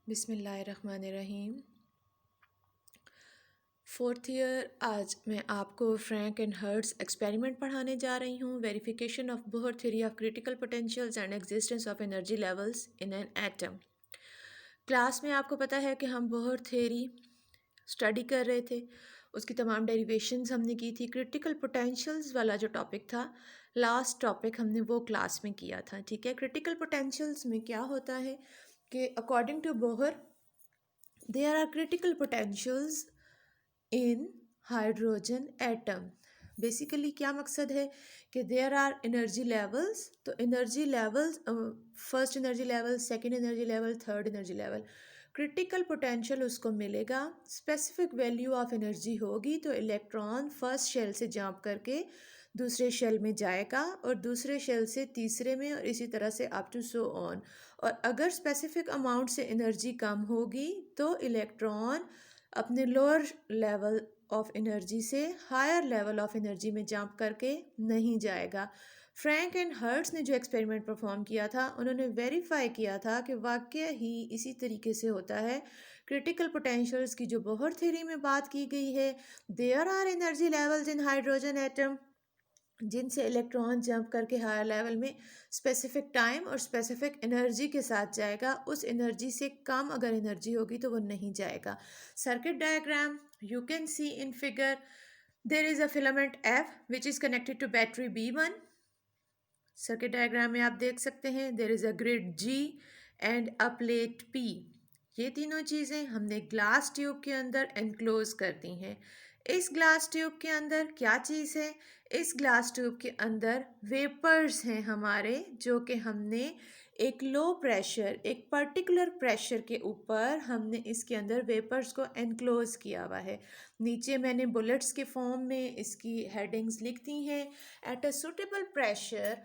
बिस्मिल्लाहिर्रहमानिर्रहीम। Fourth year आज मैं आपको फ्रैंक एंड हर्ट्ज़ एक्सपेरिमेंट पढ़ाने जा रही हूँ। Verification of Bohr theory of critical potentials and existence of energy levels in an atom. Class में आपको पता है कि हम बोहर थ्योरी स्टडी कर रहे थे, उसकी तमाम डेरिवेशंस हमने की थी। क्रिटिकल पोटेंशियल्स वाला जो टॉपिक था, लास्ट टॉपिक हमने वो क्लास में किया था। ठीक है, क्रिटिकल पोटेंशियल्स में क्या होता है कि according to Bohr there are critical potentials in hydrogen atom। Basically क्या मकसद है कि देयर आर एनर्जी लेवल्स। तो energy levels, first energy level, second energy level, third energy level. Critical potential उसको मिलेगा, स्पेसिफिक वैल्यू ऑफ एनर्जी होगी तो electron first shell से जंप करके दूसरे शेल में जाएगा और दूसरे शेल से तीसरे में और इसी तरह से अप टू सो ऑन। और अगर स्पेसिफिक अमाउंट से एनर्जी कम होगी तो इलेक्ट्रॉन अपने लोअर लेवल ऑफ एनर्जी से हायर लेवल ऑफ एनर्जी में जंप करके नहीं जाएगा। फ्रैंक एंड हर्ट्ज़ ने जो एक्सपेरिमेंट परफॉर्म किया था, उन्होंने वेरीफाई किया था कि वाकई ही इसी तरीके से होता है। क्रिटिकल पोटेंशियल्स की जो बोहर थ्योरी में बात की गई है, there are energy levels in hydrogen atom, जिनसे इलेक्ट्रॉन जंप करके हायर लेवल में स्पेसिफिक टाइम और स्पेसिफिक एनर्जी के साथ जाएगा। उस एनर्जी से कम अगर एनर्जी होगी तो वो नहीं जाएगा। Circuit diagram you can see in figure. There is a filament F which is connected to battery B1। Circuit diagram में आप देख सकते हैं there is a grid G and a plate P। ये तीनों चीज़ें हमने ग्लास ट्यूब के अंदर एनक्लोज कर दी हैं। इस ग्लास ट्यूब के अंदर क्या चीज़ है? इस ग्लास ट्यूब के अंदर वेपर्स हैं हमारे, जो कि हमने एक लो प्रेशर, एक पर्टिकुलर प्रेशर के ऊपर हमने इसके अंदर वेपर्स को एनक्लोज किया हुआ है। नीचे मैंने बुलेट्स के फॉर्म में इसकी हेडिंग्स लिख दी हैं। At a suitable pressure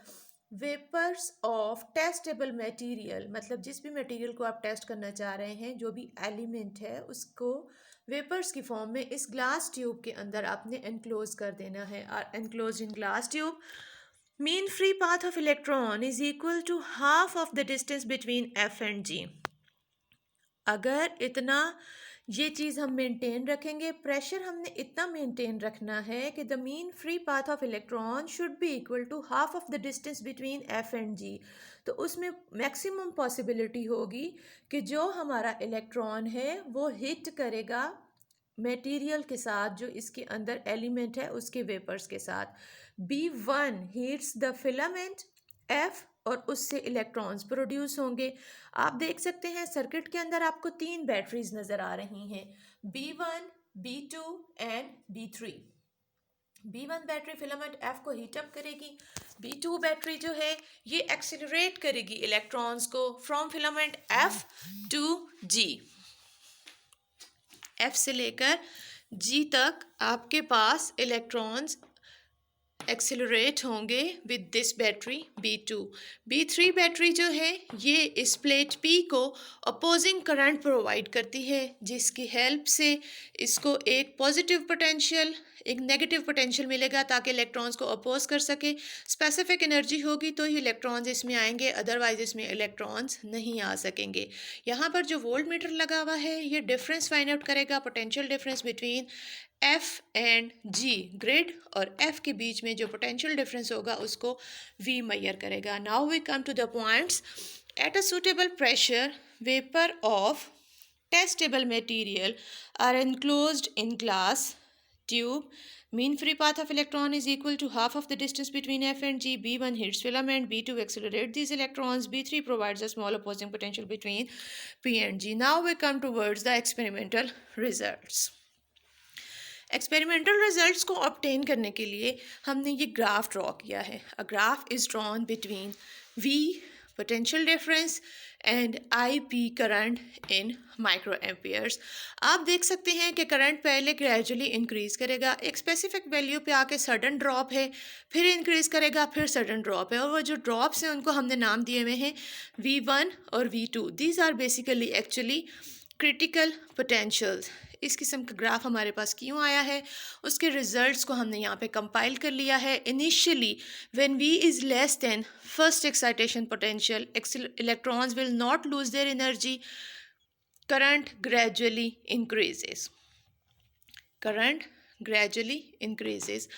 vapours of testable material, मतलब जिस भी मटेरियल को आप टेस्ट करना चाह रहे हैं, जो भी एलिमेंट है, उसको वेपर्स की फॉर्म में इस ग्लास ट्यूब के अंदर आपने एनक्लोज कर देना है। और enclose in glass tube, mean free path of electron is equal to half of the distance between F and G। अगर इतना ये चीज़ हम मेंटेन रखेंगे, प्रेशर हमने इतना मेंटेन रखना है कि the mean free path of electron should be equal to half of the distance between F and G। तो उसमें मैक्सिमम पॉसिबिलिटी होगी कि जो हमारा इलेक्ट्रॉन है वो हिट करेगा मटेरियल के साथ, जो इसके अंदर एलिमेंट है उसके वेपर्स के साथ। B1 heats the filament F और उससे इलेक्ट्रॉन्स प्रोड्यूस होंगे। आप देख सकते हैं सर्किट के अंदर आपको 3 बैटरीज नज़र आ रही हैं, B1, B2 and B3। B1 battery filament F को हीटअप करेगी। B2 बैटरी जो है ये एक्सेलरेट करेगी इलेक्ट्रॉन्स को from filament F to G। F से लेकर G तक आपके पास इलेक्ट्रॉन्स एक्सेलरेट होंगे with this battery B2। B3 battery जो है ये इस प्लेट P को अपोजिंग करंट प्रोवाइड करती है, जिसकी हेल्प से इसको एक पॉजिटिव पोटेंशियल, एक नेगेटिव पोटेंशियल मिलेगा ताकि इलेक्ट्रॉन्स को अपोज कर सके। स्पेसिफिक एनर्जी होगी तो ही इलेक्ट्रॉन्स इसमें आएंगे, अदरवाइज इसमें इलेक्ट्रॉन्स नहीं आ सकेंगे। यहाँ पर जो वोल्ट मीटर लगा हुआ है ये डिफरेंस फाइंड आउट करेगा, potential difference between F and G, grid और F के बीच में जो पोटेंशियल डिफरेंस होगा उसको V मेजर करेगा। Now we come to the points. At a suitable pressure vapour of testable material are enclosed in glass tube. Mean free path of electron is equal to half of the distance between F and G. B1 hits filament, B2 accelerates these electrons, B3 provides a small opposing potential between P and G. Now we come towards the experimental results. Experimental results को obtain करने के लिए हमने ये graph draw किया है। A graph is drawn between V potential difference and IP current in micro amperes. आप देख सकते हैं कि करंट पहले ग्रेजुअली इंक्रीज़ करेगा, एक स्पेसिफिक वैल्यू पे आके सडन ड्रॉप है, फिर इंक्रीज़ करेगा, फिर सडन ड्रॉप है। और वो जो ड्रॉप्स हैं उनको हमने नाम दिए हुए हैं V1 और V2। These are basically actually critical potentials. इस किस्म का ग्राफ हमारे पास क्यों आया है, उसके रिजल्ट्स को हमने यहाँ पे कंपाइल कर लिया है। Initially when V is less than first excitation potential, electrons will not lose their energy current gradually increases, current gradually increases.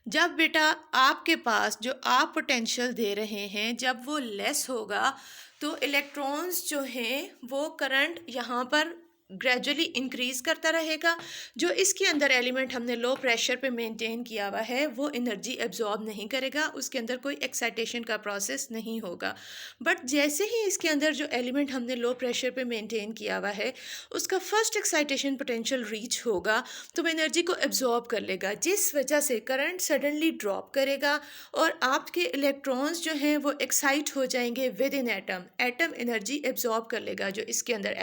जब बेटा आपके पास जो आप पोटेंशियल दे रहे हैं जब वो लेस होगा तो इलेक्ट्रॉन्स जो हैं वो करंट यहाँ पर ग्रेजुअली इंक्रीज करता रहेगा। जो इसके अंदर एलिमेंट हमने लो प्रेशर पे मेंटेन किया हुआ है वो एनर्जी एब्जॉर्ब नहीं करेगा, उसके अंदर कोई एक्साइटेशन का प्रोसेस नहीं होगा। बट जैसे ही इसके अंदर जो एलिमेंट हमने लो प्रेशर पे मेंटेन किया हुआ है उसका फर्स्ट एक्साइटेशन पोटेंशियल रीच होगा तो वो एनर्जी को एब्जॉर्ब कर लेगा, जिस वजह से करंट सडनली ड्रॉप करेगा और आपके इलेक्ट्रॉन्स जो हैं वो एक्साइट हो जाएंगे with in atom. Atom energy absorb कर लेगा, जो इसके अंदर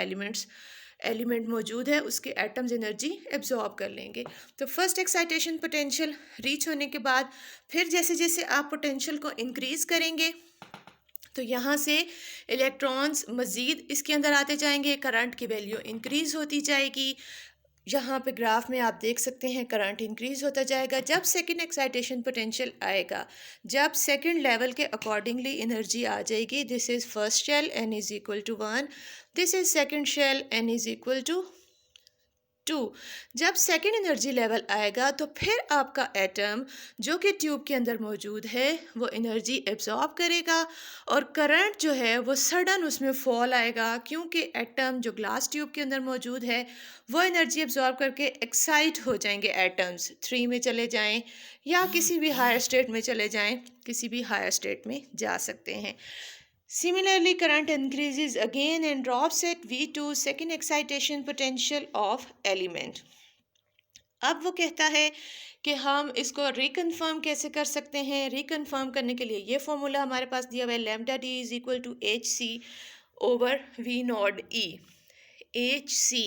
एलिमेंट मौजूद है उसके एटम्स एनर्जी एब्जॉर्ब कर लेंगे। तो फर्स्ट एक्साइटेशन पोटेंशियल रीच होने के बाद फिर जैसे जैसे आप पोटेंशियल को इंक्रीज करेंगे तो यहाँ से इलेक्ट्रॉन्स मज़ीद इसके अंदर आते जाएंगे, करंट की वैल्यू इंक्रीज होती जाएगी। यहाँ पे ग्राफ में आप देख सकते हैं करंट इंक्रीज होता जाएगा। जब सेकंड एक्साइटेशन पोटेंशियल आएगा, जब सेकंड लेवल के अकॉर्डिंगली एनर्जी आ जाएगी, this is first shell n is equal to 1, this is second shell n is equal to 2। जब सेकेंड एनर्जी लेवल आएगा तो फिर आपका एटम जो कि ट्यूब के अंदर मौजूद है वो एनर्जी एब्जॉर्ब करेगा और करंट जो है वो सडन उसमें फॉल आएगा, क्योंकि एटम जो ग्लास ट्यूब के अंदर मौजूद है वो एनर्जी एब्जॉर्ब करके एक्साइट हो जाएंगे। एटम्स 3 में चले जाएं या किसी भी हायर स्टेट में चले जाएं, किसी भी हायर स्टेट में जा सकते हैं। Similarly, current increases again and drops at V2, second excitation potential of element. अब वो कहता है कि हम इसको रिकन्फर्म कैसे कर सकते हैं। रिकन्फर्म करने के लिए ये फॉर्मूला हमारे पास दिया हुआ है, lambda D is equal to H C over V naught E. H C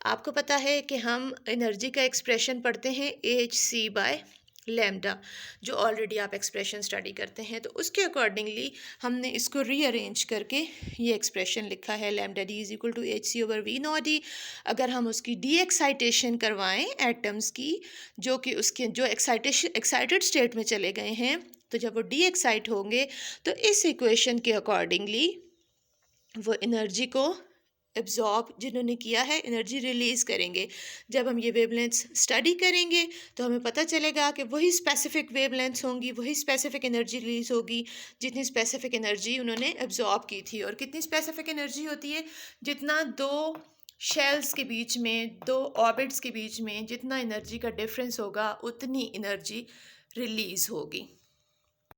आपको पता है कि हम एनर्जी का एक्सप्रेशन पढ़ते हैं एच सी बाय लैम्डा, जो ऑलरेडी आप एक्सप्रेशन स्टडी करते हैं, तो उसके अकॉर्डिंगली हमने इसको रीअरेंज करके ये एक्सप्रेशन लिखा है, lambda D is equal to H C over V naught D. अगर हम उसकी डी एक्साइटेशन करवाएं एटम्स की, जो कि उसके जो एक्साइटेड स्टेट में चले गए हैं, तो जब वो डी एक्साइट होंगे तो इस इक्वेशन के अकॉर्डिंगली वो एनर्जी को एब्जॉर्ब जिन्होंने किया है एनर्जी रिलीज़ करेंगे। जब हम ये वेवलेंथ्स स्टडी करेंगे तो हमें पता चलेगा कि वही स्पेसिफिक वेवलेंथ्स होंगी, वही स्पेसिफिक एनर्जी रिलीज़ होगी जितनी स्पेसिफिक एनर्जी उन्होंने एब्जॉर्ब की थी। और कितनी स्पेसिफिक एनर्जी होती है, जितना दो शेल्स के बीच में, दो ऑर्बिट्स के बीच में जितना एनर्जी का डिफरेंस होगा उतनी एनर्जी रिलीज़ होगी।